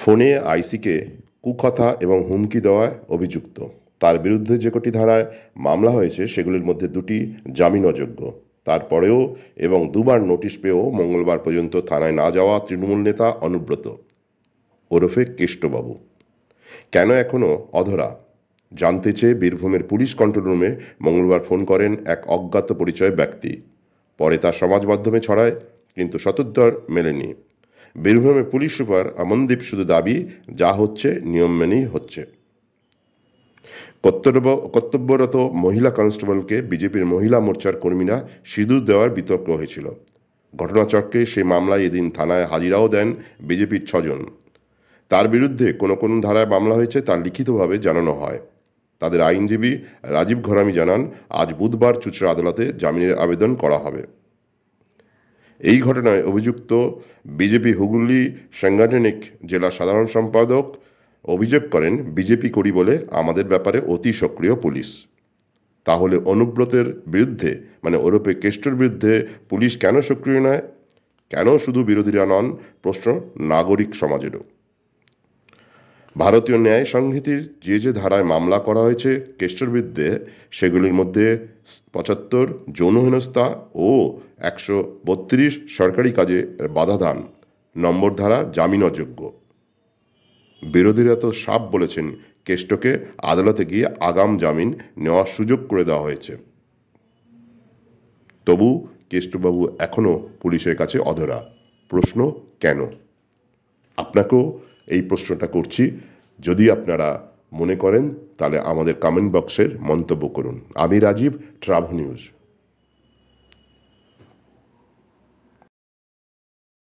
ফোনে আইসিকে কুকথা এবং হুমকি দেওয়ায় অভিযুক্ত। তার বিরুদ্ধে যে কটি ধারায় মামলা হয়েছে সেগুলির মধ্যে দুটি জামিন অযোগ্য। তারপরেও এবং দুবার নোটিশ পেয়েও মঙ্গলবার পর্যন্ত থানায় না যাওয়া তৃণমূল নেতা অনুব্রত ওরফে কেষ্টবাবু কেন এখনও অধরা জানতে চেয়ে বীরভূমের পুলিশ কন্ট্রোল রুমে মঙ্গলবার ফোন করেন এক অজ্ঞাত পরিচয় ব্যক্তি। পরে তা সমাজ মাধ্যমে ছড়ায়, কিন্তু সদুত্তর মেলেনি। বীরভূমের পুলিশ সুপার অমনদীপ শুধু দাবি, যা হচ্ছে নিয়ম মেনেই হচ্ছে। কর্তব্যরত মহিলা কনস্টেবলকে বিজেপির মহিলা মোর্চার কর্মীরা সিঁদুর দেওয়ার বিতর্ক হয়েছিল। ঘটনাচক্রে সেই মামলায় এদিন থানায় হাজিরাও দেন বিজেপির 6 জন। তার বিরুদ্ধে কোন কোন ধারায় মামলা হয়েছে তা লিখিতভাবে জানানো হয়। তাদের আইনজীবী রাজীব ঘরামি জানান, আজ বুধবার চুঁচুড়া আদালতে জামিনের আবেদন করা হবে। এই ঘটনায় অভিযুক্ত বিজেপি হুগলি সাংগঠনিক জেলা সাধারণ সম্পাদক অভিযোগ করেন, বিজেপি করি বলে আমাদের ব্যাপারে অতি সক্রিয় পুলিশ। তাহলে অনুব্রতের বিরুদ্ধে ওরফে কেষ্টর বিরুদ্ধে পুলিশ কেন সক্রিয় নয়? কেন শুধু বিরোধীরা নন? প্রশ্ন নাগরিক সমাজেরও। ভারতীয় ন্যায় সংহিতার যে ধারায় মামলা করা হয়েছে কেষ্টর বিরুদ্ধে, সেগুলির মধ্যে 75 যৌন হেনস্থা ও 132 সরকারি কাজে বাধাদান নম্বর ধারা জামিন অযোগ্য। বিরোধীরা তো সাফ বলেছেন, কেষ্টকে আদালতে গিয়ে আগাম জামিন নেওয়ার সুযোগ করে দেওয়া হয়েছে। তবু কেষ্টবাবু এখনও পুলিশের কাছে অধরা। প্রশ্ন কেন? আপনাকেও এই প্রশ্নটা করছি। যদি আপনারা মনে করেন তাহলে আমাদের কমেন্ট বক্সের মন্তব্য করুন। আমি রাজীব, ট্রাভো নিউজ।